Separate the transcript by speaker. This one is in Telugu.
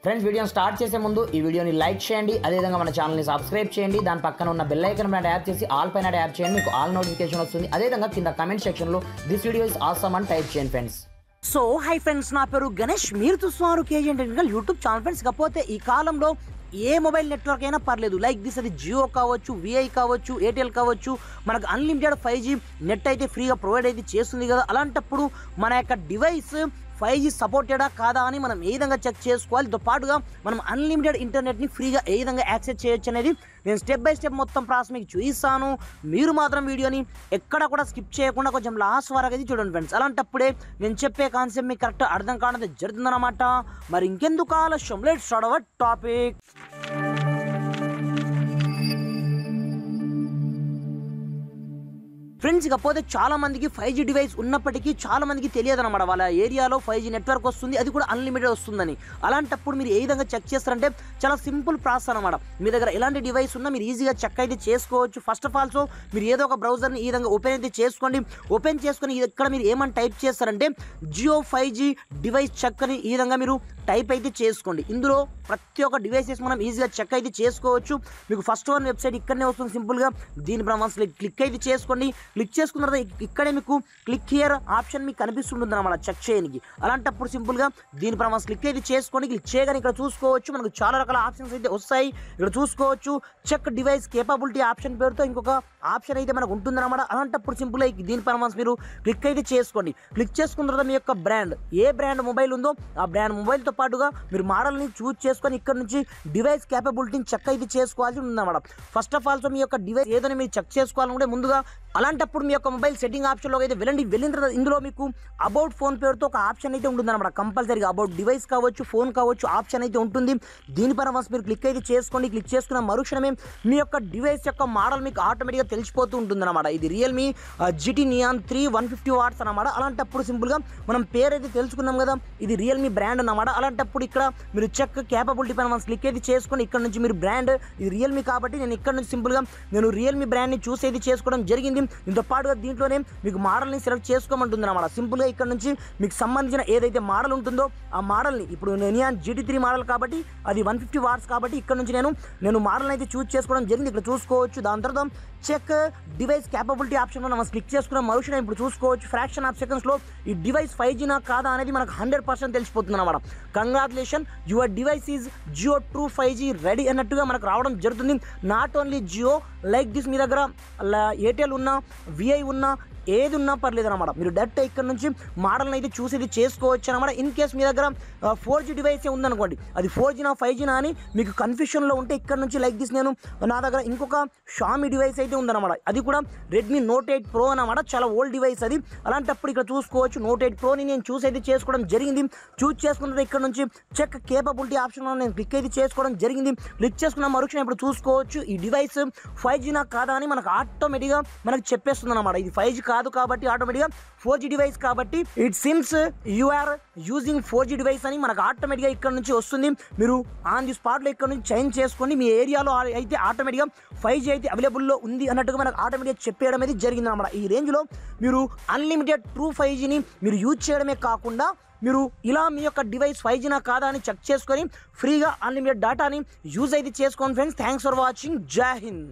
Speaker 1: ఫ్రెండ్స్ వీడియోని స్టార్ట్ చేసే ముందు ఈ వీడియోని లైక్ చేయండి, అదేవిధంగా మన ఛానల్ని సబ్స్క్రైబ్ చేయండి. దాని పక్కన ఉన్న బెల్ ఐకాన్ పైన ట్యాప్ చేసి ఆల్ పైన ట్యాప్ చేయండి, మీకు ఆల్ నోటిఫికేషన్ వస్తుంది. అదేవిధంగా కింద కమెంట్ సెక్షన్లో దిస్ వీడియో ఇస్ ఆసమ్ అని టైప్ చేయండి ఫ్రెండ్స్.
Speaker 2: సో హై ఫ్రెండ్స్, నా పేరు గణేష్, మీరు చూస్తున్నారు KG technical YouTube channel. Friends, కాకపోతే ఈ కాలంలో ఏ మొబైల్ నెట్వర్క్ అయినా పర్లేదు, లైక్ దిస్ అది జియో కావచ్చు, విఐ కావచ్చు, ఎయిర్టెల్ కావచ్చు, మనకు అన్లిమిటెడ్ 5G నెట్ అయితే ఫ్రీగా ప్రొవైడ్ అయితే చేస్తుంది కదా. అలాంటప్పుడు మన యొక్క డివైస్ 5G సపోర్టెడా కాదా అని మనం ఏ విధంగా చెక్ చేసుకోవాలి, తో పాటుగా మనం అన్లిమిటెడ్ ఇంటర్నెట్ని ఫ్రీగా ఏ విధంగా యాక్సెస్ చేయొచ్చు అనేది నేను స్టెప్ బై స్టెప్ మొత్తం ప్రాసెస్ మీకు చూపిస్తాను. మీరు మాత్రం వీడియోని ఎక్కడ కూడా స్కిప్ చేయకుండా కొంచెం లాస్ట్ వరకు అయితే చూడండి ఫ్రెండ్స్. అలాంటప్పుడే నేను చెప్పే కాన్సెప్ట్ మీకు కరెక్ట్ అర్థం కావడం జరుగుతుందన్నమాట. మరి ఇంకెందుకు ఆలస్యం, let's start our topic. Friends, ఇకపోతే చాలా మందికి 5G డివైస్ ఉన్నప్పటికీ చాలా మందికి తెలియదు అనమాట, వాళ్ళ ఏరియాలో 5G నెట్వర్క్ వస్తుంది, అది కూడా అన్లిమిటెడ్ వస్తుందని. అలాంటప్పుడు మీరు ఏ విధంగా చెక్ చేస్తారంటే చాలా సింపుల్ ప్రాసెస్ అనమాట. మీ దగ్గర ఎలాంటి డివైస్ ఉన్నా మీరు ఈజీగా చెక్ అయితే చేసుకోవచ్చు. ఫస్ట్ ఆఫ్ ఆల్ మీరు ఏదో ఒక బ్రౌజర్ని ఈ విధంగా ఓపెన్ అయితే చేసుకోండి. ఓపెన్ చేసుకొని ఇక్కడ మీరు ఏమని టైప్ చేస్తారంటే జియో 5G డివైస్ చెక్ అని ఈ విధంగా మీరు టైప్ అయితే చేసుకోండి. ఇందులో ప్రతి ఒక్క డివైసెస్ మనం ఈజీగా చెక్ అయితే చేసుకోవచ్చు. మీకు ఫస్ట్ వన్ వెబ్సైట్ ఇక్కడనే వస్తుంది సింపుల్గా. దీనిపై క్లిక్ అయితే చేసుకోండి. క్లిక్ చేసుకున్న తర్వాత ఇక్కడే మీకు క్లిక్ హియర్ ఆప్షన్ మీకు కనిపిస్తుంటుంది అన్నమాట చెక్ చేయడానికి. అలాంటప్పుడు సింపుల్గా దీనిపై క్లిక్ అయితే చేసుకోండి. క్లిక్ చేయగానే ఇక్కడ చూసుకోవచ్చు మనకు చాలా రకాల ఆప్షన్స్ అయితే వస్తాయి. ఇక్కడ చూసుకోవచ్చు చెక్ డివైస్ కేపబిలిటీ ఆప్షన్ పేరుతో ఇంకొక ఆప్షన్ అయితే మనకు ఉంటుందన్నమాట. అలాంటప్పుడు సింపుల్గా దీనిపై మీరు క్లిక్ అయితే చేసుకోండి. క్లిక్ చేసుకున్న తర్వాత మీ యొక్క బ్రాండ్, ఏ బ్రాండ్ మొబైల్ ఉందో ఆ బ్రాండ్ మొబైల్తో పాటుగా మీరు మోడల్ని చూజ్ చేసుకొని ఇక్కడ నుంచి డివైస్ కేపబిలిటీని చెక్ అయితే చేసుకోవాల్సి ఉందన్నమాట. ఫస్ట్ ఆఫ్ ఆల్ మీ యొక్క డివైస్ ఏదైనా మీరు చెక్ చేసుకోవాలనుకుంటే ముందుగా అలాంటప్పుడు మీ యొక్క మొబైల్ సెట్టింగ్ ఆప్షన్లో అయితే వెళ్ళిన తర్వాత ఇందులో మీకు అబౌట్ ఫోన్ పేరుతో ఒక ఆప్షన్ అయితే ఉంటుందన్నమాట. కంపల్సరీగా అబౌట్ డివైస్ కావచ్చు, ఫోన్ కావచ్చు, ఆప్షన్ అయితే ఉంటుంది. దీనిపైన మీరు క్లిక్ అయితే చేసుకోండి. క్లిక్ చేసుకున్న మరుక్షణమే మీ యొక్క డివైస్ యొక్క మోడల్ మీకు ఆటోమేటిక్గా తెలిసిపోతూ ఉంటుందన్నమాట. ఇది రియల్మీ GT Neon 3 150 వాట్స్ అన్నమాట. అలాంటప్పుడు సింపుల్గా మనం పేరు అయితే తెలుసుకున్నాం కదా, ఇది రియల్మీ బ్రాండ్ అన్నమాట. అలాంటప్పుడు ఇక్కడ మీరు చెక్ కేపబిలిటీ పైన క్లిక్ అయితే చేసుకోండి. ఇక్కడ నుంచి మీరు బ్రాండ్ ఇది రియల్మీ కాబట్టి నేను ఇక్కడ నుంచి సింపుల్గా నేను రియల్మీ బ్రాండ్ని చూస్ అయితే చేసుకోవడం జరిగింది. దీంతో పాటుగా దీంట్లోనే మీకు మోడల్ని సెలెక్ట్ చేసుకోమంటుంది అన్నమాట. సింపుల్గా ఇక్కడ నుంచి మీకు సంబంధించిన ఏదైతే మోడల్ ఉంటుందో ఆ మోడల్ని, ఇప్పుడు Neon GT3 మోడల్ కాబట్టి అది 150 వాట్స్ కాబట్టి ఇక్కడ నుంచి నేను మోడల్ని అయితే చూస్ చేసుకోవడం జరిగింది. ఇక్కడ చూసుకోవచ్చు. దాని తర్వాత చెక్ డివైస్ కేపబిలిటీ ఆప్షన్లో మనం క్లిక్ చేసుకున్న మరుక్షణం ఇప్పుడు చూసుకోవచ్చు ఫ్రాక్షన్ ఆఫ్ సెకండ్స్లో ఈ డివైస్ 5G నా కాదా అనేది మనకు 100% తెలిసిపోతుంది అన్నమాట. Congratulation, your device is Jio true 5G ready అన్నట్టుగా మనకు రావడం జరుగుతుంది. Not only Jio, like this మీ దగ్గర ఎయిర్టెల్ ఉన్నా, విఐ ఉన్నా, ఏది ఉన్నా పర్లేదు అనమాట. మీరు డైరెక్ట్ ఇక్కడ నుంచి మోడల్ని అయితే చూసి ఇది చేసుకోవచ్చు అనమాట. ఇన్ కేస్ మీ దగ్గర 4G డివైసే ఉందనుకోండి, అది 4G నా 5G నా అని మీకు కన్ఫ్యూషన్లో ఉంటే ఇక్కడ నుంచి లైక్ దిస్ నేను నా దగ్గర ఇంకొక షామీ డివైస్ అయితే ఉందన్నమాట. అది కూడా రెడ్మీ Note 8 Pro అనమాట, చాలా ఓల్డ్ డివైస్ అది. అలాంటప్పుడు ఇక్కడ చూసుకోవచ్చు Note 8 Proని నేను చూసి అయితే చేసుకోవడం జరిగింది. చూస్ చేసుకున్న ఇక్కడ నుంచి చెక్ కేపబిలిటీ ఆప్షన్లో నేను క్లిక్ అయితే చేసుకోవడం జరిగింది. క్లిక్ చేసుకున్న మరుక్షణం ఇప్పుడు చూసుకోవచ్చు ఈ డివైస్ 5G నా కాదా అని మనకు ఆటోమేటిక్గా మనకు చెప్పేస్తుంది అనమాట. ఇది 5G కాదు కాబట్టి ఆటోమేటిక్గా 4G డివైస్ కాబట్టి it sims you are using 4G device అని మనకు ఆటోమేటిక్గా ఇక్కడ నుంచి వస్తుంది. మీరు ఆన్ ది స్పాట్లో ఇక్కడ నుంచి చేంజ్ చేసుకోండి. మీ ఏరియాలో అయితే ఆటోమేటిక్గా 5G అయితే అవైలబుల్లో ఉంది అన్నట్టుగా మనకు ఆటోమేటిక్గా చెప్పేయడం అనేది జరిగింది అనమాట. ఈ రేంజ్లో మీరు అన్లిమిటెడ్ ట్రూ 5Gని మీరు యూజ్ చేయడమే కాకుండా మీరు ఇలా మీ యొక్క డివైస్ 5G నా కాదా అని చెక్ చేసుకొని ఫ్రీగా అన్లిమిటెడ్ డేటాని యూజ్ అయితే చేసుకోండి ఫ్రెండ్స్. Thanks for watching. జై హింద్.